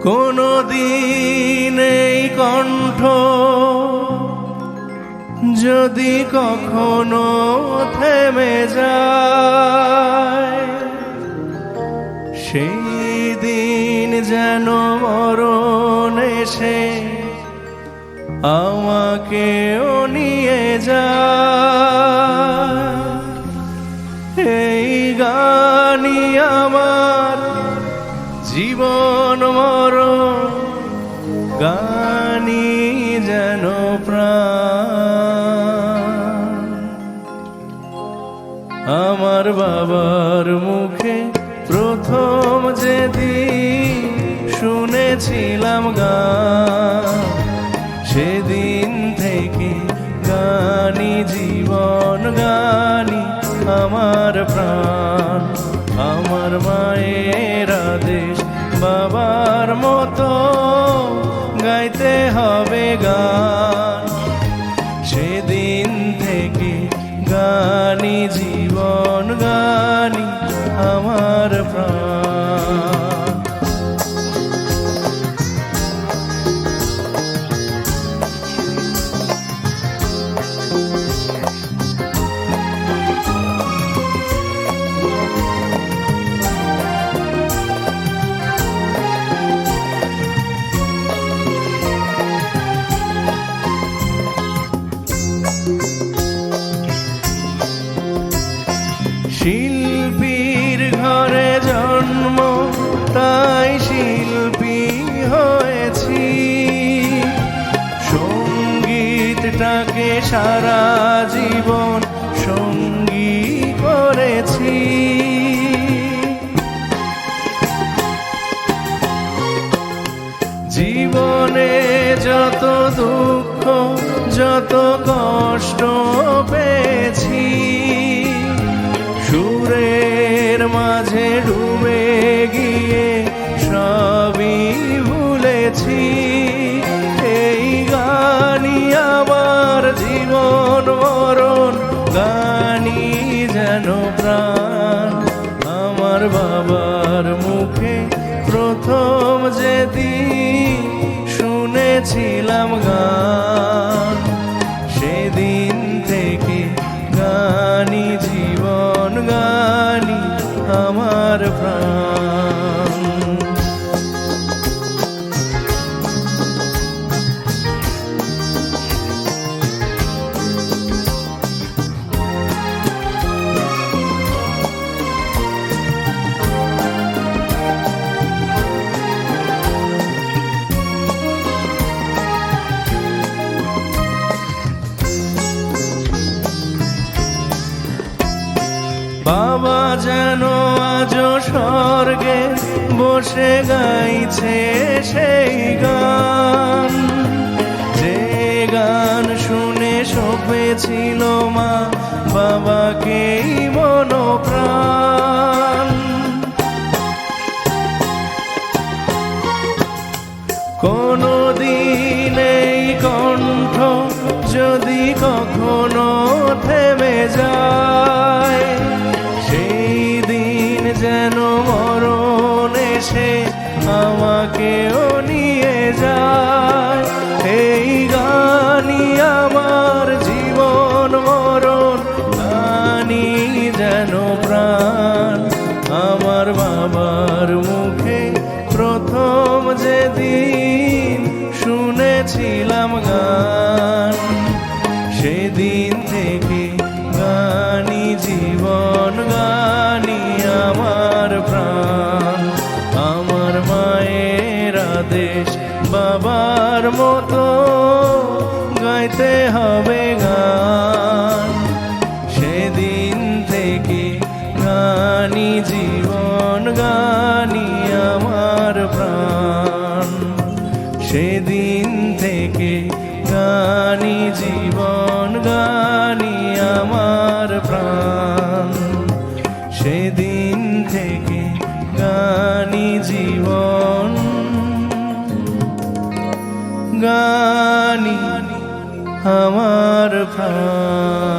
কোনো দিন এই কণ্ঠ যদি কখনো থেমে যায়, সেই দিন যেন মরণ এসে আমাকেও নিয়ে যায়। এই গানই আমার জীবন মরণ, গানই যেন প্রাণ। আমার বাবার মুখে প্রথম যেদিন শুনেছিলাম গান, সেদিন থেকে গানই জীবন, গানই আমার প্রাণ। আমার মায়ের আদেশ বাবার মতো গাইতে হবে গান, সেদিন থেকে গানই জীবন, গানই আমার প্রাণ। শিল্পীর ঘরে জন্ম, তাই শিল্পী হয়েছি। সঙ্গীতটাকে সারা জীবন সঙ্গী করেছি। জীবনে যত দুঃখ, যত কষ্ট পেয়েছি, সুরের মাঝে ডুবে গিয়ে সবই ভুলেছি। এই গানই আমার জীবন মরণ, গানই যেন প্রাণ। আমার বাবার মুখে প্রথম যেদিন শুনেছিলাম গান, সেদিন থেকে গানই জীবন, গানই আমার প্রাণ। বাবা যেন আজও স্বর্গে বসে গাইছে সেই গান, যে গান শুনে সপেছিল মা বাবাকেই মনপ্রাণ। কোনো দিন এই কণ্ঠ যদি কখনো থেমে যায়, সেই দিন যেন মরণ এসে আমাকেও নিয়ে যায়। এই গানই আমার জীবন মরণ, গানই যেন প্রাণ। আমার বাবার মুখে প্রথম যেদিন শুনেছিলাম গান, সেদিন থেকে গানই জীবন, গানই আমার প্রাণ। আমার মায়ের আদেশ বাবার মতো গাইতে হবে গান, সেদিন থেকে গানই জীবন, গানই আমার প্রাণ। সেদিন থেকে গানই জীবন, গানই আমার প্রাণ। সেদিন থেকে গানই জীবন, গানই আমার প্রাণ।